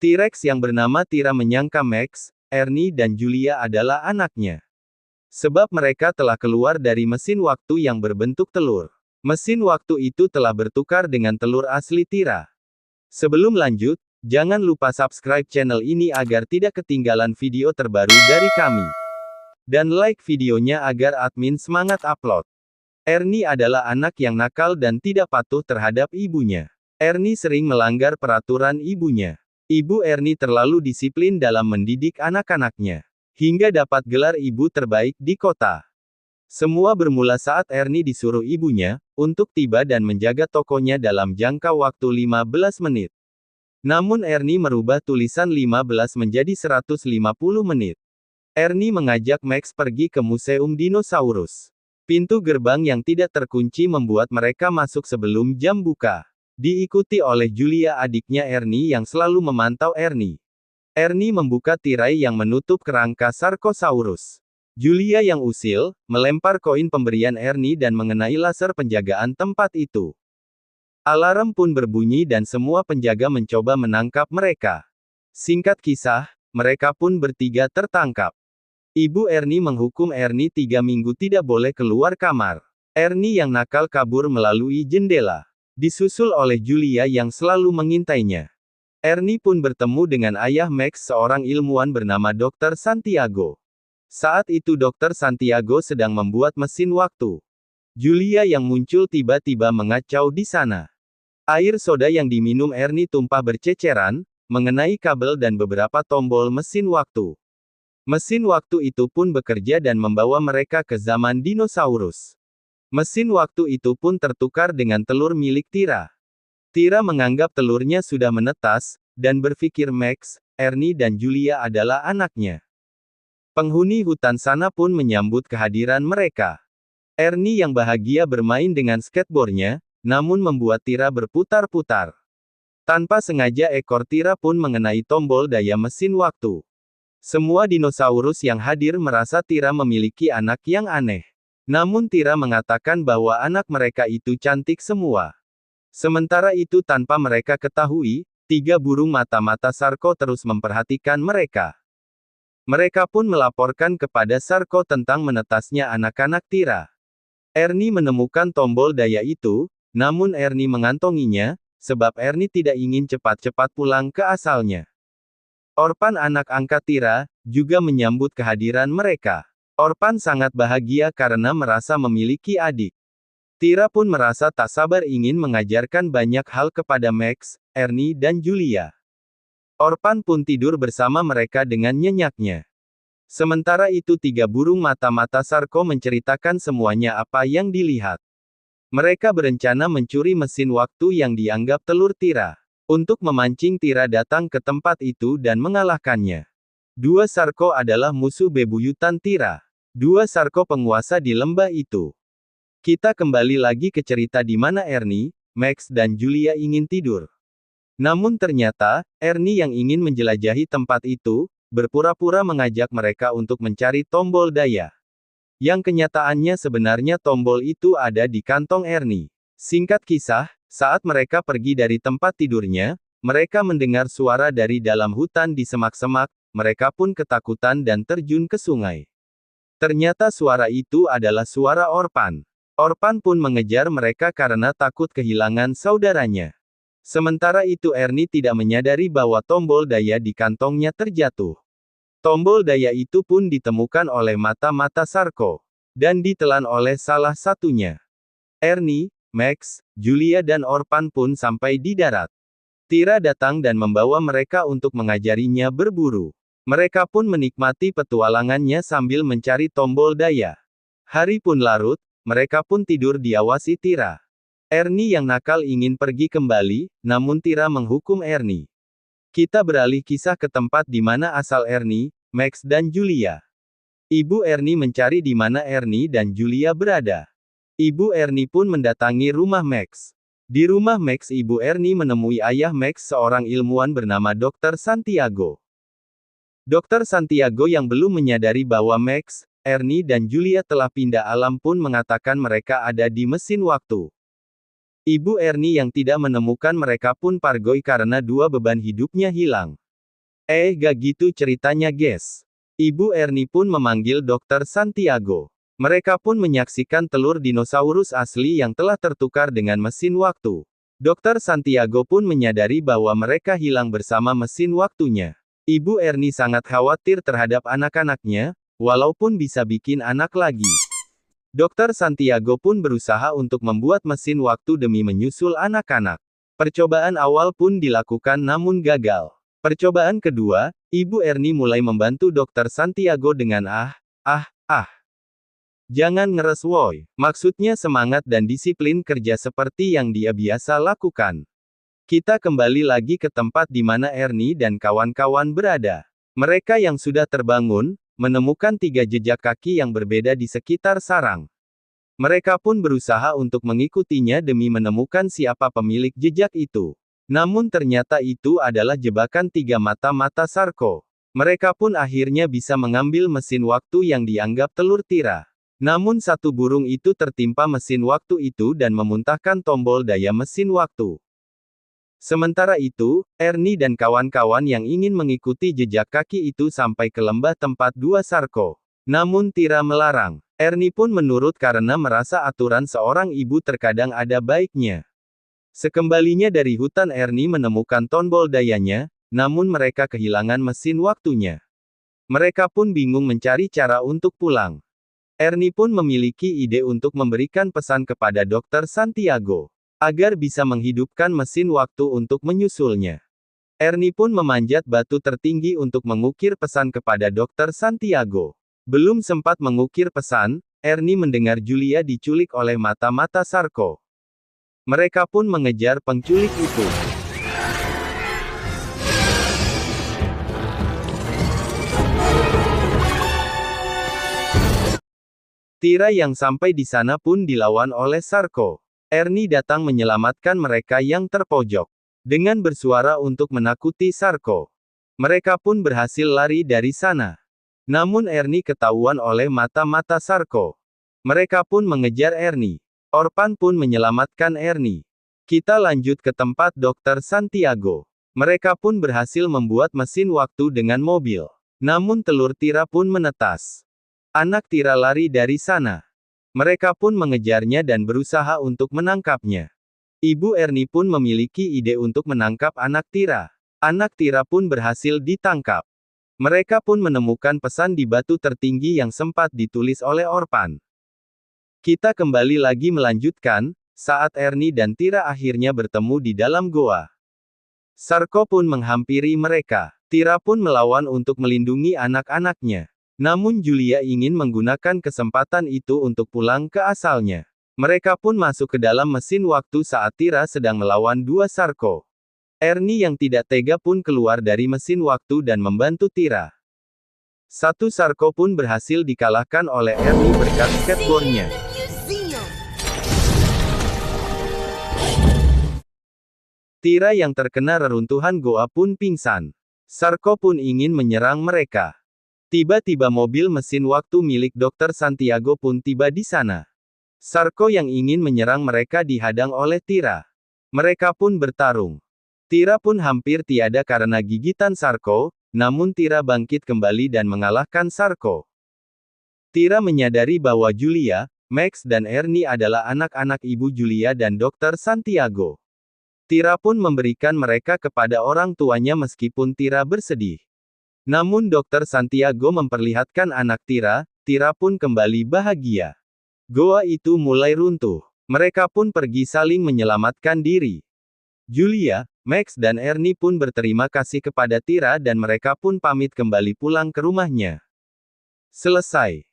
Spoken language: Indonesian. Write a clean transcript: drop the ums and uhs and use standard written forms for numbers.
T-Rex yang bernama Tira menyangka Max, Ernie dan Julia adalah anaknya. Sebab mereka telah keluar dari mesin waktu yang berbentuk telur. Mesin waktu itu telah bertukar dengan telur asli Tira. Sebelum lanjut, jangan lupa subscribe channel ini agar tidak ketinggalan video terbaru dari kami. Dan like videonya agar admin semangat upload. Ernie adalah anak yang nakal dan tidak patuh terhadap ibunya. Ernie sering melanggar peraturan ibunya. Ibu Ernie terlalu disiplin dalam mendidik anak-anaknya, hingga dapat gelar ibu terbaik di kota. Semua bermula saat Ernie disuruh ibunya untuk tiba dan menjaga tokonya dalam jangka waktu 15 menit. Namun Ernie merubah tulisan 15 menjadi 150 menit. Ernie mengajak Max pergi ke Museum Dinosaurus. Pintu gerbang yang tidak terkunci membuat mereka masuk sebelum jam buka. Diikuti oleh Julia, adiknya Ernie yang selalu memantau Ernie. Ernie membuka tirai yang menutup kerangka Sarkosaurus. Julia yang usil, melempar koin pemberian Ernie dan mengenai laser penjagaan tempat itu. Alarm pun berbunyi dan semua penjaga mencoba menangkap mereka. Singkat kisah, mereka pun bertiga tertangkap. Ibu Ernie menghukum Ernie 3 minggu tidak boleh keluar kamar. Ernie yang nakal kabur melalui jendela. Disusul oleh Julia yang selalu mengintainya. Ernie pun bertemu dengan ayah Max, seorang ilmuwan bernama Dr. Santiago. Saat itu Dr. Santiago sedang membuat mesin waktu. Julia yang muncul tiba-tiba mengacau di sana. Air soda yang diminum Ernie tumpah berceceran, mengenai kabel dan beberapa tombol mesin waktu. Mesin waktu itu pun bekerja dan membawa mereka ke zaman dinosaurus. Mesin waktu itu pun tertukar dengan telur milik Tira. Tira menganggap telurnya sudah menetas, dan berpikir Max, Ernie dan Julia adalah anaknya. Penghuni hutan sana pun menyambut kehadiran mereka. Ernie yang bahagia bermain dengan skateboardnya, namun membuat Tira berputar-putar. Tanpa sengaja ekor Tira pun mengenai tombol daya mesin waktu. Semua dinosaurus yang hadir merasa Tira memiliki anak yang aneh. Namun Tira mengatakan bahwa anak mereka itu cantik semua. Sementara itu tanpa mereka ketahui, 3 burung mata-mata Sarko terus memperhatikan mereka. Mereka pun melaporkan kepada Sarko tentang menetasnya anak-anak Tira. Ernie menemukan tombol daya itu, namun Ernie mengantonginya, sebab Ernie tidak ingin cepat-cepat pulang ke asalnya. Orpan anak angkat Tira, juga menyambut kehadiran mereka. Orpan sangat bahagia karena merasa memiliki adik. Tira pun merasa tak sabar ingin mengajarkan banyak hal kepada Max, Ernie dan Julia. Orpan pun tidur bersama mereka dengan nyenyaknya. Sementara itu 3 burung mata-mata Sarko menceritakan semuanya apa yang dilihat. Mereka berencana mencuri mesin waktu yang dianggap telur Tira. Untuk memancing Tira datang ke tempat itu dan mengalahkannya. 2 Sarko adalah musuh bebuyutan Tira. 2 Sarko penguasa di lembah itu. Kita kembali lagi ke cerita di mana Ernie, Max dan Julia ingin tidur. Namun ternyata, Ernie yang ingin menjelajahi tempat itu, berpura-pura mengajak mereka untuk mencari tombol daya. Yang kenyataannya sebenarnya tombol itu ada di kantong Ernie. Singkat kisah, saat mereka pergi dari tempat tidurnya, mereka mendengar suara dari dalam hutan di semak-semak. Mereka pun ketakutan dan terjun ke sungai. Ternyata suara itu adalah suara Orpan. Orpan pun mengejar mereka karena takut kehilangan saudaranya. Sementara itu Ernie tidak menyadari bahwa tombol daya di kantongnya terjatuh. Tombol daya itu pun ditemukan oleh mata-mata Sarko. Dan ditelan oleh salah satunya. Ernie, Max, Julia dan Orpan pun sampai di darat. Tira datang dan membawa mereka untuk mengajarinya berburu. Mereka pun menikmati petualangannya sambil mencari tombol daya. Hari pun larut, mereka pun tidur diawasi Tira. Ernie yang nakal ingin pergi kembali, namun Tira menghukum Ernie. Kita beralih kisah ke tempat di mana asal Ernie, Max dan Julia. Ibu Ernie mencari di mana Ernie dan Julia berada. Ibu Ernie pun mendatangi rumah Max. Di rumah Max, Ibu Ernie menemui ayah Max, seorang ilmuwan bernama Dr. Santiago. Dr. Santiago yang belum menyadari bahwa Max, Ernie dan Julia telah pindah alam pun mengatakan mereka ada di mesin waktu. Ibu Ernie yang tidak menemukan mereka pun pargoi karena 2 beban hidupnya hilang. Gak gitu ceritanya guys. Ibu Ernie pun memanggil Dokter Santiago. Mereka pun menyaksikan telur dinosaurus asli yang telah tertukar dengan mesin waktu. Dokter Santiago pun menyadari bahwa mereka hilang bersama mesin waktunya. Ibu Ernie sangat khawatir terhadap anak-anaknya, walaupun bisa bikin anak lagi. Dokter Santiago pun berusaha untuk membuat mesin waktu demi menyusul anak-anak. Percobaan awal pun dilakukan namun gagal. Percobaan kedua, Ibu Ernie mulai membantu Dokter Santiago dengan jangan ngeres woi. Maksudnya semangat dan disiplin kerja seperti yang dia biasa lakukan. Kita kembali lagi ke tempat di mana Ernie dan kawan-kawan berada. Mereka yang sudah terbangun, menemukan 3 jejak kaki yang berbeda di sekitar sarang. Mereka pun berusaha untuk mengikutinya demi menemukan siapa pemilik jejak itu. Namun ternyata itu adalah jebakan 3 mata-mata Sarko. Mereka pun akhirnya bisa mengambil mesin waktu yang dianggap telur Tira. Namun satu burung itu tertimpa mesin waktu itu dan memuntahkan tombol daya mesin waktu. Sementara itu, Ernie dan kawan-kawan yang ingin mengikuti jejak kaki itu sampai ke lembah tempat 2 Sarko. Namun Tira melarang. Ernie pun menurut karena merasa aturan seorang ibu terkadang ada baiknya. Sekembalinya dari hutan Ernie menemukan tombol dayanya, namun mereka kehilangan mesin waktunya. Mereka pun bingung mencari cara untuk pulang. Ernie pun memiliki ide untuk memberikan pesan kepada Dokter Santiago, agar bisa menghidupkan mesin waktu untuk menyusulnya. Ernie pun memanjat batu tertinggi untuk mengukir pesan kepada Dokter Santiago. Belum sempat mengukir pesan, Ernie mendengar Julia diculik oleh mata-mata Sarko. Mereka pun mengejar penculik itu. Tira yang sampai di sana pun dilawan oleh Sarko. Ernie datang menyelamatkan mereka yang terpojok. Dengan bersuara untuk menakuti Sarko. Mereka pun berhasil lari dari sana. Namun Ernie ketahuan oleh mata-mata Sarko. Mereka pun mengejar Ernie. Orpan pun menyelamatkan Ernie. Kita lanjut ke tempat Dokter Santiago. Mereka pun berhasil membuat mesin waktu dengan mobil. Namun telur Tira pun menetas. Anak Tira lari dari sana. Mereka pun mengejarnya dan berusaha untuk menangkapnya. Ibu Ernie pun memiliki ide untuk menangkap anak Tira. Anak Tira pun berhasil ditangkap. Mereka pun menemukan pesan di batu tertinggi yang sempat ditulis oleh Orpan. Kita kembali lagi melanjutkan, saat Ernie dan Tira akhirnya bertemu di dalam goa. Sarko pun menghampiri mereka. Tira pun melawan untuk melindungi anak-anaknya. Namun Julia ingin menggunakan kesempatan itu untuk pulang ke asalnya. Mereka pun masuk ke dalam mesin waktu saat Tira sedang melawan 2 Sarko. Ernie yang tidak tega pun keluar dari mesin waktu dan membantu Tira. 1 Sarko pun berhasil dikalahkan oleh Ernie berkat skateboardnya. Tira yang terkena reruntuhan goa pun pingsan. Sarko pun ingin menyerang mereka. Tiba-tiba mobil mesin waktu milik Dokter Santiago pun tiba di sana. Sarko yang ingin menyerang mereka dihadang oleh Tira. Mereka pun bertarung. Tira pun hampir tiada karena gigitan Sarko, namun Tira bangkit kembali dan mengalahkan Sarko. Tira menyadari bahwa Julia, Max dan Ernie adalah anak-anak ibu Julia dan Dokter Santiago. Tira pun memberikan mereka kepada orang tuanya meskipun Tira bersedih. Namun Dokter Santiago memperlihatkan anak Tira, Tira pun kembali bahagia. Goa itu mulai runtuh. Mereka pun pergi saling menyelamatkan diri. Julia, Max dan Ernie pun berterima kasih kepada Tira dan mereka pun pamit kembali pulang ke rumahnya. Selesai.